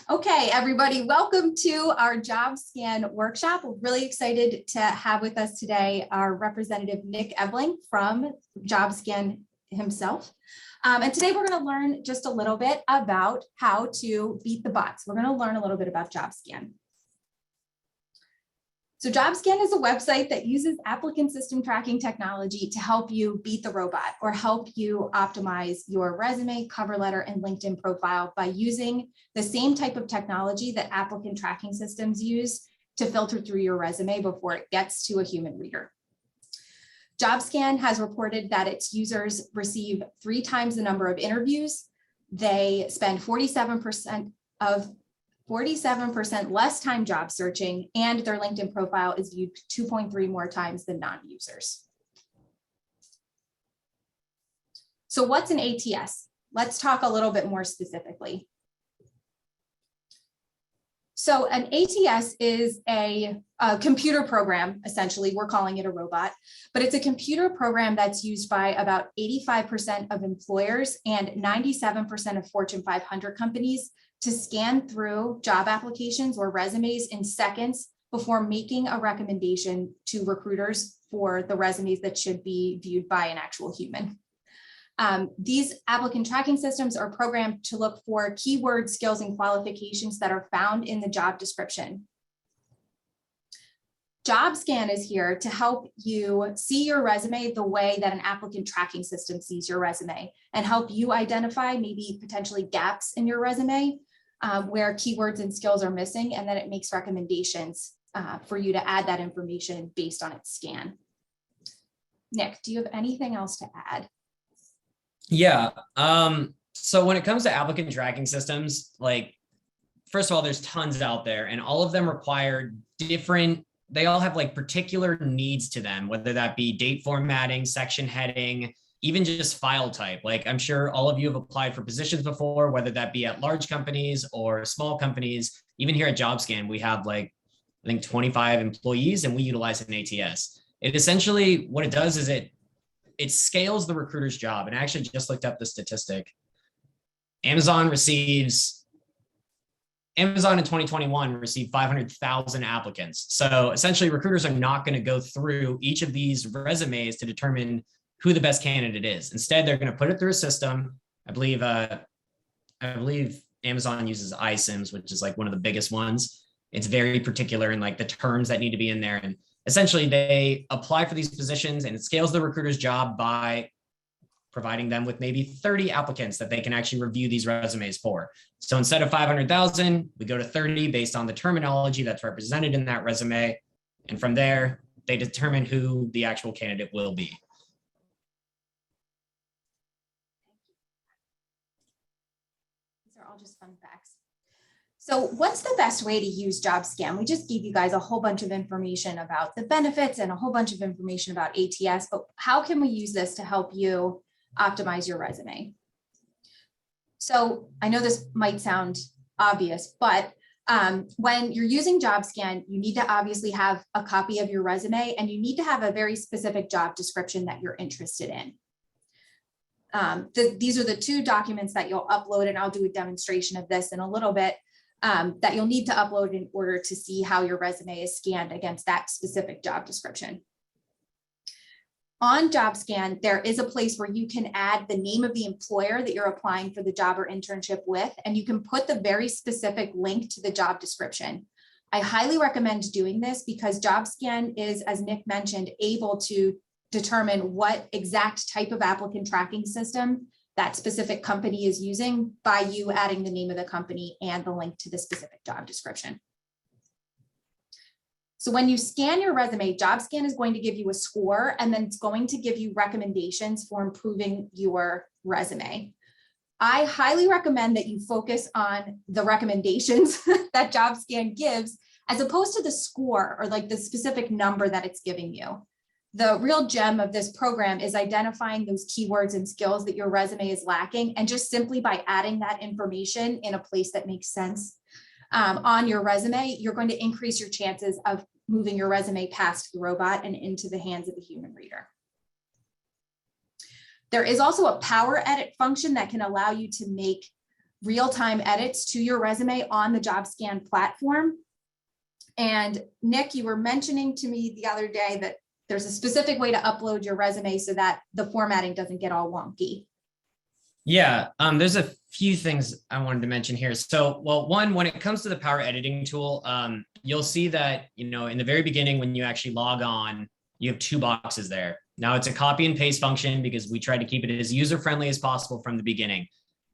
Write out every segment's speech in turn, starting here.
Okay, everybody, welcome to our Jobscan workshop. We're really excited to have with us today our representative, Nick Ebling from Jobscan himself. And today we're going to learn just a little bit about how to beat the bots. We're going to learn a little bit about Jobscan. So Jobscan is a website that uses applicant system tracking technology to help you beat the robot or help you optimize your resume, cover letter, and LinkedIn profile by using the same type of technology that applicant tracking systems use to filter through your resume before it gets to a human reader. Jobscan has reported that its users receive 3 times the number of interviews. They spend 47% less time job searching, and their LinkedIn profile is viewed 2.3 more times than non-users. So what's an ATS? Let's talk a little bit more specifically. So an ATS is a computer program, essentially. We're calling it a robot, but it's a computer program that's used by about 85% of employers and 97% of Fortune 500 companies to scan through job applications or resumes in seconds before making a recommendation to recruiters for the resumes that should be viewed by an actual human. These applicant tracking systems are programmed to look for keywords, skills, and qualifications that are found in the job description. Jobscan is here to help you see your resume the way that an applicant tracking system sees your resume and help you identify maybe potentially gaps in your resume where keywords and skills are missing, and then it makes recommendations for you to add that information based on its scan. Nick, do you have anything else to add? Yeah. So when it comes to applicant tracking systems, like, first of all, there's tons out there and all of them require they all have like particular needs to them, whether that be date formatting, section heading, even just file type. Like, I'm sure all of you have applied for positions before, whether that be at large companies or small companies. Even here at Jobscan, we have like, I think 25 employees and we utilize an ATS. It essentially, what it does is it scales the recruiter's job. And I actually just looked up the statistic. Amazon in 2021 received 500,000 applicants. So essentially recruiters are not going to go through each of these resumes to determine who the best candidate is. Instead, they're going to put it through a system. I believe Amazon uses iSIMS, which is like one of the biggest ones. It's very particular in like the terms that need to be in there. And essentially they apply for these positions and it scales the recruiter's job by providing them with maybe 30 applicants that they can actually review these resumes for. So instead of 500,000, we go to 30 based on the terminology that's represented in that resume. And from there, they determine who the actual candidate will be. These are all just fun facts. So what's the best way to use Jobscan? We just gave you guys a whole bunch of information about the benefits and a whole bunch of information about ATS, but how can we use this to help you optimize your resume? So I know this might sound obvious, but when you're using Jobscan, you need to obviously have a copy of your resume and you need to have a very specific job description that you're interested in. These are the 2 documents that you'll upload, and I'll do a demonstration of this in a little bit. That you'll need to upload in order to see how your resume is scanned against that specific job description. On Jobscan, there is a place where you can add the name of the employer that you're applying for the job or internship with, and you can put the very specific link to the job description. I highly recommend doing this because Jobscan is, as Nick mentioned, able to determine what exact type of applicant tracking system that specific company is using by you adding the name of the company and the link to the specific job description. So when you scan your resume, Jobscan is going to give you a score, and then it's going to give you recommendations for improving your resume. I highly recommend that you focus on the recommendations that Jobscan gives, as opposed to the score or like the specific number that it's giving you. The real gem of this program is identifying those keywords and skills that your resume is lacking, and just simply by adding that information in a place that makes sense on your resume, you're going to increase your chances of moving your resume past the robot and into the hands of the human reader. There is also a power edit function that can allow you to make real-time edits to your resume on the Jobscan platform. And Nick, you were mentioning to me the other day that there's a specific way to upload your resume so that the formatting doesn't get all wonky. Yeah, there's a few things I wanted to mention here. So, well, one, when it comes to the power editing tool, you'll see that, in the very beginning, when you actually log on, you have two boxes there. Now it's a copy and paste function because we try to keep it as user-friendly as possible from the beginning.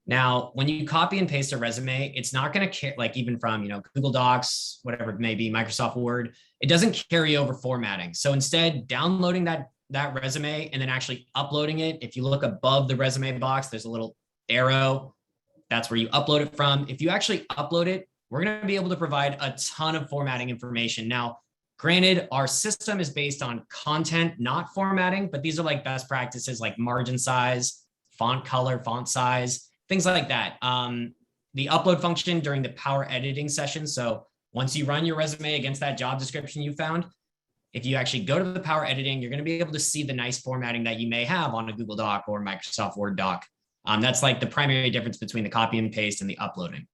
Now, when you copy and paste a resume, it's not going to like even from, Google Docs, whatever it may be, Microsoft Word, it doesn't carry over formatting. So instead, downloading that resume and then actually uploading it. If you look above the resume box, there's a little arrow. That's where you upload it from. If you actually upload it, we're going to be able to provide a ton of formatting information. Now, granted, our system is based on content, not formatting, but these are like best practices like margin size, font color, font size, things like that. The upload function during the power editing session. So once you run your resume against that job description you found, if you actually go to the power editing, you're going to be able to see the nice formatting that you may have on a Google Doc or Microsoft Word doc. That's like the primary difference between the copy and paste and the uploading.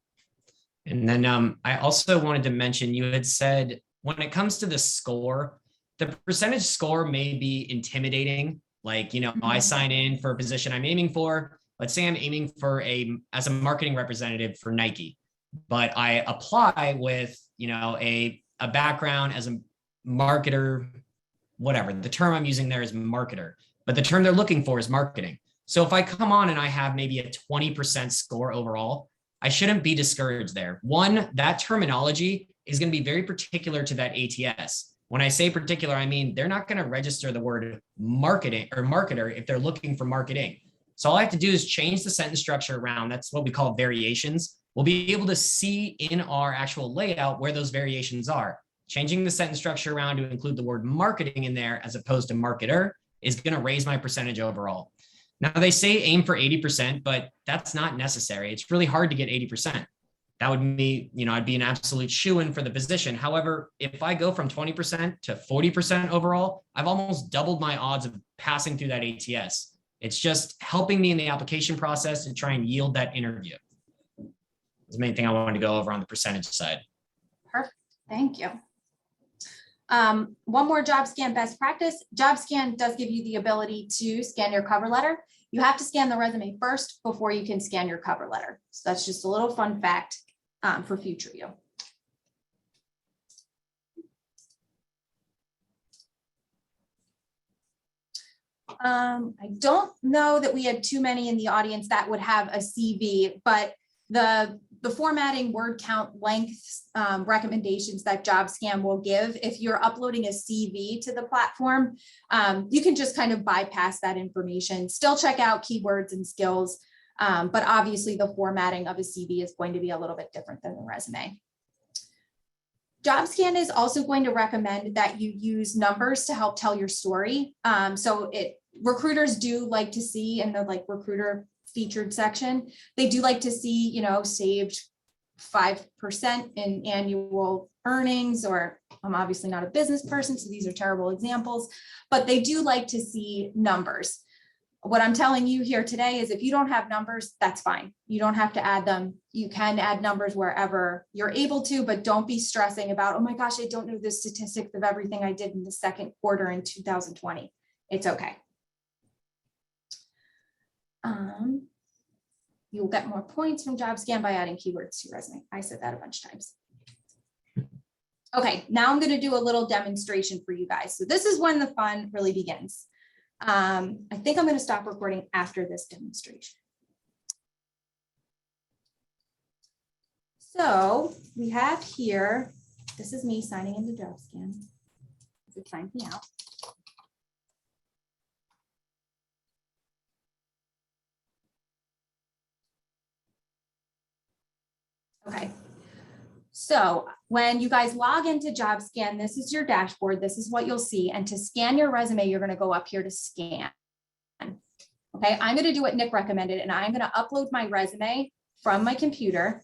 And then I also wanted to mention, you had said when it comes to the score, the percentage score may be intimidating. Like, I sign in for a position I'm aiming for. Let's say I'm aiming for as a marketing representative for Nike, but I apply with, a background as a marketer, whatever. The term I'm using there is marketer, but the term they're looking for is marketing. So if I come on and I have maybe a 20% score overall, I shouldn't be discouraged there. One, that terminology is going to be very particular to that ATS. When I say particular, I mean they're not going to register the word marketing or marketer if they're looking for marketing. So all I have to do is change the sentence structure around. That's what we call variations. We'll be able to see in our actual layout where those variations are. Changing the sentence structure around to include the word marketing in there as opposed to marketer is going to raise my percentage overall. Now, they say aim for 80%, but that's not necessary. It's really hard to get 80%. That would be, I'd be an absolute shoo-in for the position. However, if I go from 20% to 40% overall, I've almost doubled my odds of passing through that ATS. It's just helping me in the application process to try and yield that interview. That's the main thing I wanted to go over on the percentage side. Perfect. Thank you. One more Jobscan best practice. Jobscan does give you the ability to scan your cover letter. You have to scan the resume first before you can scan your cover letter. So that's just a little fun fact for future you. I don't know that we had too many in the audience that would have a CV, but the formatting, word count, length recommendations that Jobscan will give, if you're uploading a CV to the platform, you can just kind of bypass that information, still check out keywords and skills, but obviously the formatting of a CV is going to be a little bit different than the resume. Jobscan is also going to recommend that you use numbers to help tell your story. Recruiters do like to see in the recruiter featured section, they do like to see, saved 5% in annual earnings, or I'm obviously not a business person, so these are terrible examples, but they do like to see numbers. What I'm telling you here today is if you don't have numbers, that's fine. You don't have to add them. You can add numbers wherever you're able to, but don't be stressing about, oh my gosh, I don't know the statistics of everything I did in the second quarter in 2020. It's okay. You'll get more points from Jobscan by adding keywords to your resume. I said that a bunch of times. Okay, now I'm going to do a little demonstration for you guys. So this is when the fun really begins. I think I'm going to stop recording after this demonstration. So we have here, this is me signing into Jobscan. It signed me out. Okay, so when you guys log into Jobscan, this is your dashboard. This is what you'll see. And to scan your resume, you're going to go up here to scan. Okay, I'm going to do what Nick recommended, and I'm going to upload my resume from my computer.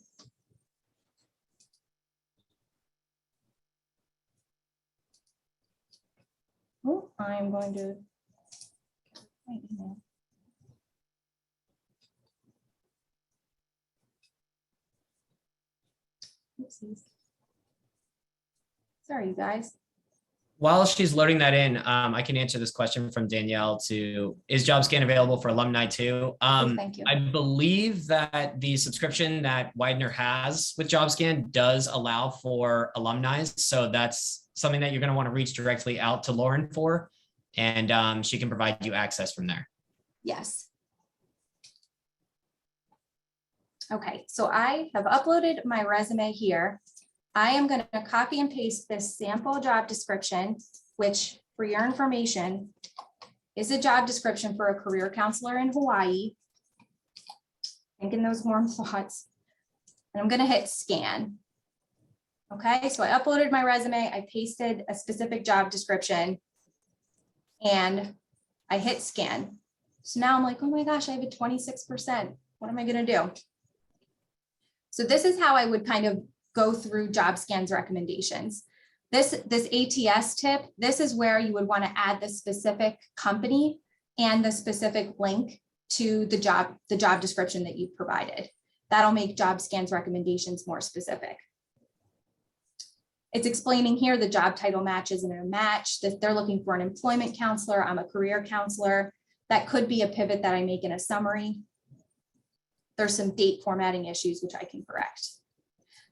Oh, I'm going to my email. Oopsies. Sorry, you guys. While she's loading that in, I can answer this question from Danielle to, is Jobscan available for alumni too? Thank you. I believe that the subscription that Widener has with Jobscan does allow for alumni. So that's something that you're going to want to reach directly out to Lauren for, and she can provide you access from there. Yes. Okay, so I have uploaded my resume here. I am going to copy and paste this sample job description, which for your information is a job description for a career counselor in Hawaii. Think in those warm thoughts. And I'm going to hit scan. Okay, so I uploaded my resume. I pasted a specific job description and I hit scan. So now I'm like, oh my gosh, I have a 26%. What am I going to do? So this is how I would kind of go through Jobscan's recommendations. This ATS tip, this is where you would want to add the specific company and the specific link to the job description that you've provided. That'll make Jobscan's recommendations more specific. It's explaining here the job title match isn't a match, that they're looking for an employment counselor. I'm a career counselor. That could be a pivot that I make in a summary. There's some date formatting issues, which I can correct.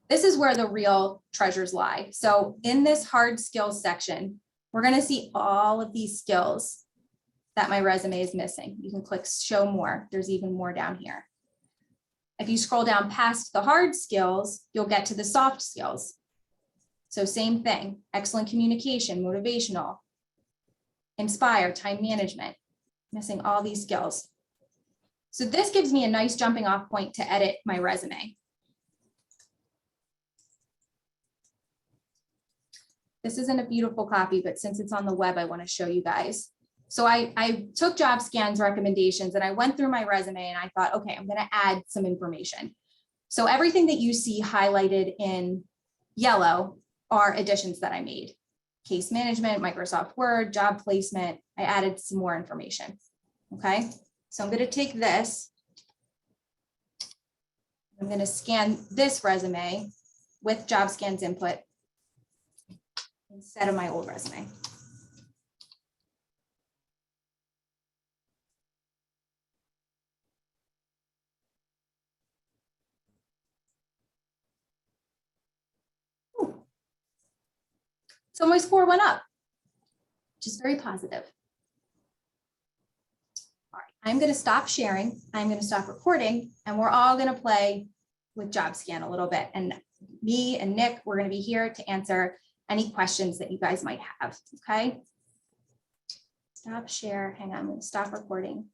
This is where the real treasures lie. So in this hard skills section, we're going to see all of these skills that my resume is missing. You can click show more. There's even more down here. If you scroll down past the hard skills, you'll get to the soft skills. So same thing, excellent communication, motivational, inspire, time management, missing all these skills. So this gives me a nice jumping off point to edit my resume. This isn't a beautiful copy, but since it's on the web, I want to show you guys. So I took Jobscan's recommendations and I went through my resume and I thought, okay, I'm going to add some information. So everything that you see highlighted in yellow are additions that I made. Case management, Microsoft Word, job placement. I added some more information. Okay, so I'm going to take this. I'm going to scan this resume with Jobscan's input instead of my old resume. Ooh. So my score went up, which is very positive. All right, I'm going to stop sharing. I'm going to stop recording, and we're all going to play with Jobscan a little bit. And me and Nick, we're going to be here to answer any questions that you guys might have. Okay. Stop share. Hang on, I'm going to stop recording.